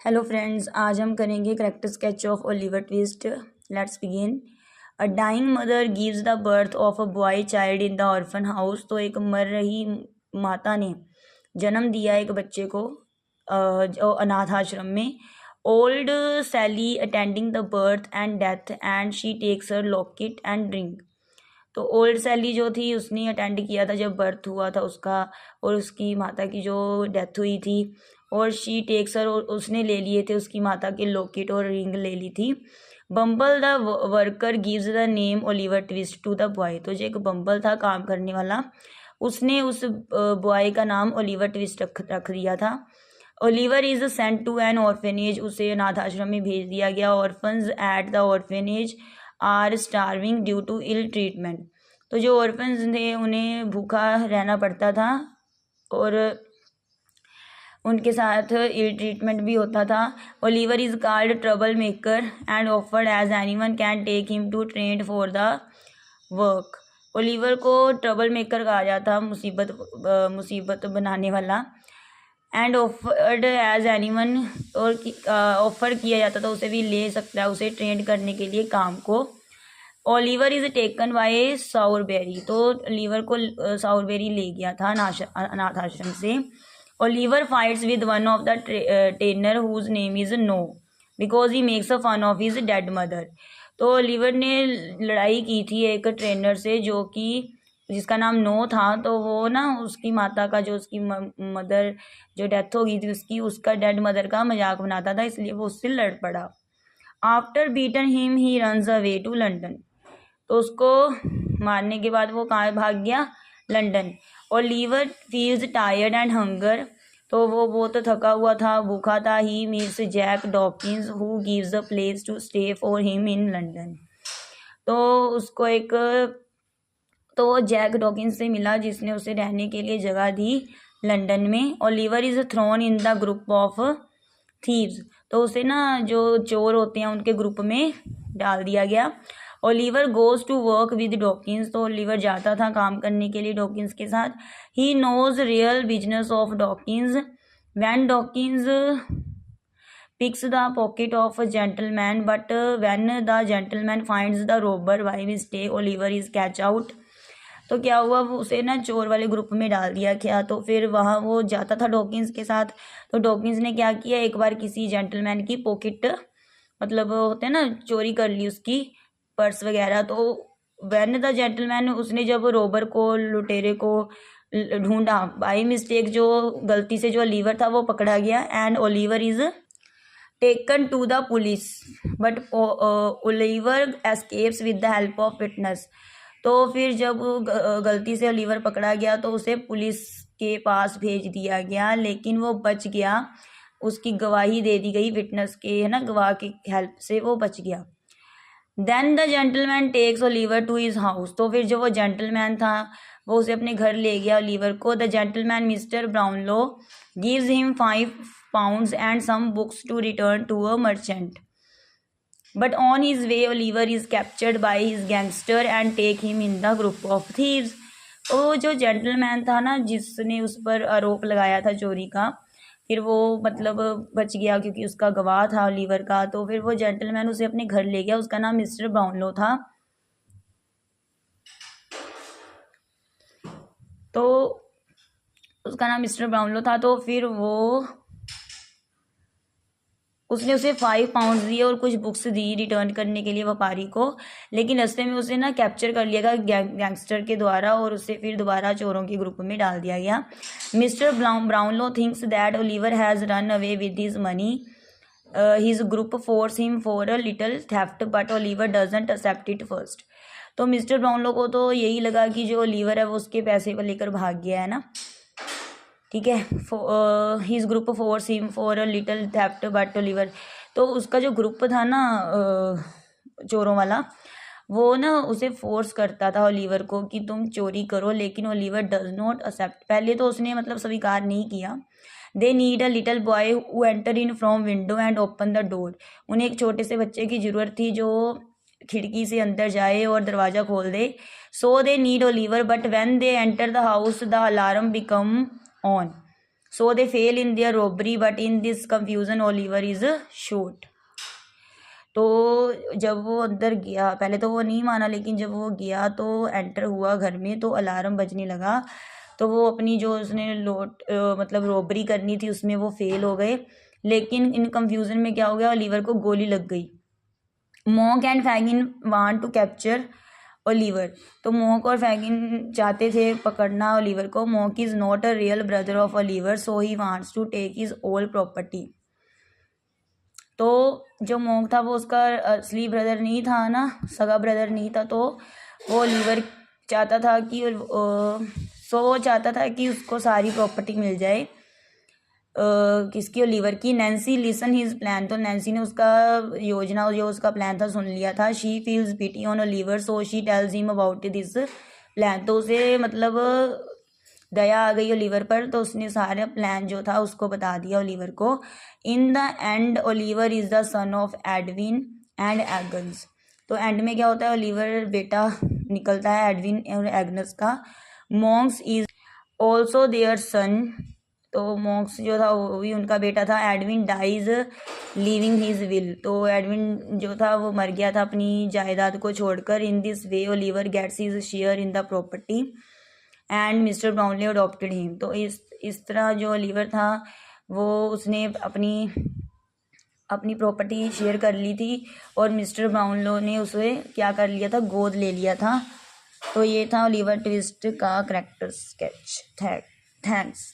Hello friends, आज हम करेंगे character sketch of Oliver Twist. Let's begin. A dying mother gives the birth of a boy child in the orphan house. तो एक मर रही माता ने जन्म दिया एक बच्चे को जो अनाथ आश्रम में। Old Sally attending the birth and death and she takes her locket and drink. तो ओल्ड सैली जो थी उसने अटेंड किया था जब बर्थ हुआ था उसका, और उसकी माता की जो डेथ हुई थी। और शी टेक्स हर, उसने ले लिए थे उसकी माता के लॉकेट और रिंग ले ली थी। Bumble the worker gives the name Oliver Twist to the boy. तो जो एक बम्बल था काम करने वाला, उसने उस बॉय का नाम ओलिवर ट्विस्ट रख दिया था। Oliver is sent to an orphanage. उसे अनाथ आश्रम में भेज दिया गया। Orphans at the orphanage are starving due to ill treatment. तो जो ऑर्फन्स थे उन्हें भूखा रहना पड़ता था और उनके साथ इल ट्रीटमेंट भी होता था। Oliver is called trouble maker and offered as anyone can take him to train for the work. Oliver को ट्रबल मेकर कहा जाता, मुसीबत बनाने वाला। एंड ऑफर्ड एज एनीवन, और ऑफर किया जाता था उसे भी ले सकता है उसे ट्रेन करने के लिए काम को। Oliver is taken by Sowerberry. तो ओलिवर को साउरबेरी ले गया था अनाथ आश्रम से। Oliver fights with one of the trainer whose name is Noah because he makes a fun of his dead mother. तो ओलिवर ने लड़ाई की थी एक ट्रेनर से जो कि जिसका नाम नो था। तो वो ना उसकी माता का, जो उसकी मदर जो डेथ हो गई थी उसका डेड मदर का मजाक बनाता था, इसलिए वो उससे लड़ पड़ा। After beaten him he runs away to London. तो उसको मारने के बाद वो कहाँ भाग गया? London. Oliver feels tired and hunger. तो वो बहुत थका हुआ था, भूखा था। He meets Jack Dawkins who gives a place to stay for him in London. तो उसको एक तो वो जैक डॉकिंस से मिला जिसने उसे रहने के लिए जगह दी लंदन में। Oliver is thrown in the group of thieves. तो उसे ना जो चोर होते हैं उनके ग्रुप में डाल दिया गया। Oliver goes to work with Dawkins. तो ओलिवर जाता था काम करने के लिए डॉकिंस के साथ। He knows real business of Dawkins. When Dawkins picks the pocket of a gentleman but when the gentleman finds the robber by mistake Oliver is catch out. तो क्या हुआ, वो उसे ना चोर वाले ग्रुप में डाल दिया गया। तो फिर वहाँ वो जाता था डॉकिंस के साथ। तो डॉकिंस ने क्या किया, एक बार किसी जेंटलमैन की पॉकेट, मतलब होते हैं ना, चोरी कर ली उसकी पर्स वगैरह। तो वैन द जेंटलमैन, उसने जब रोबर को, लुटेरे को ढूंढा, बाई मिस्टेक जो गलती से जो ओलिवर था वो पकड़ा गया। And Oliver is taken to the police but Oliver escapes with the help of witness. तो फिर जब गलती से ओलिवर पकड़ा गया तो उसे पुलिस के पास भेज दिया गया, लेकिन वो बच गया। उसकी गवाही दे दी गई विटनेस के, है ना, गवाह की हेल्प से वो बच गया। Then the gentleman takes Oliver to his house. तो फिर जो वो जेंटलमैन था वो उसे अपने घर ले गया ओलिवर को। The gentleman mister Brownlow gives him £5 and some books to return to a merchant. But on his way, Oliver is captured by his gangster and take him in the group of thieves. वो जो gentleman था ना जिसने उस पर आरोप लगाया था चोरी का, फिर वो मतलब बच गया क्योंकि उसका गवाह था ओलिवर का। तो फिर वो जेंटलमैन उसे अपने घर ले गया। उसका नाम मिस्टर ब्राउनलो था। तो उसका नाम मिस्टर ब्राउनलो था। तो फिर वो उसने उसे £5 दिए और कुछ बुक्स दी रिटर्न करने के लिए व्यापारी को। लेकिन रास्ते में उसे ना कैप्चर कर लिया गया गैंगस्टर के द्वारा और उसे फिर दोबारा चोरों के ग्रुप में डाल दिया गया। Mister Brownlow thinks that Oliver has run away with his money. His group force him for a little theft but Oliver doesn't accept it first. तो मिस्टर ब्राउनलो को तो यही लगा कि जो ओलिवर है वो उसके पैसे को लेकर भाग गया है ना, ठीक है। His group force him for a little theft but Oliver. तो उसका जो ग्रुप था ना चोरों वाला, वो ना उसे फोर्स करता था ओलिवर को कि तुम चोरी करो, लेकिन ओलिवर डज नॉट एक्सेप्ट। पहले तो उसने मतलब स्वीकार नहीं किया। They need a little boy who enter in from window and open the door. उन्हें एक छोटे से बच्चे की ज़रूरत थी जो खिड़की से अंदर जाए और दरवाज़ा खोल दे। So they need Oliver but when they enter the house the alarm become on. So they fail in their robbery but in this confusion Oliver is shoot. तो जब वो अंदर गया, पहले तो वो नहीं माना, लेकिन जब वो गया तो एंटर हुआ घर में तो अलार्म बजने लगा। तो वो अपनी जो उसने मतलब रॉबरी करनी थी उसमें वो फेल हो गए। लेकिन इन कंफ्यूजन में क्या हो गया, ओलिवर को गोली लग गई। Monk and Fagin want to capture Oliver. तो मॉन्क और फैगिन चाहते थे पकड़ना ओलिवर को। Monk is not a real brother of Oliver so he wants to take his all property. तो जो मॉन्क था वो उसका असली ब्रदर नहीं था ना, सगा ब्रदर नहीं था। तो वो ओलिवर चाहता था कि वो चाहता था कि उसको सारी प्रॉपर्टी मिल जाए। किसकी, ओलिवर की। Nancy listen his plan. तो नैन्सी ने उसका योजना, जो उसका प्लान था, सुन लिया था। She feels pity on Oliver so she tells him about this plan. तो उसे मतलब दया आ गई ओलिवर पर, तो उसने सारा प्लान जो था उसको बता दिया ओलिवर को। In the end Oliver is the son of Edwin and Agnes. तो एंड में क्या होता है, ओलिवर बेटा निकलता है एडविन और एग्नस का। Monks is also their son. तो मॉन्क्स जो था वो भी उनका बेटा था। Edwin dies leaving his will. तो एडविन जो था वो मर गया था अपनी जायदाद को छोड़कर। In this way Oliver gets his share in the property and mister Brownlow adopted him. तो इस तरह जो ओलिवर था वो उसने अपनी प्रॉपर्टी शेयर कर ली थी और मिस्टर ब्राउनलो ने उसे क्या कर लिया था, गोद ले लिया था। तो ये था ओलिवर ट्विस्ट का करैक्टर स्केच। थैंक्स।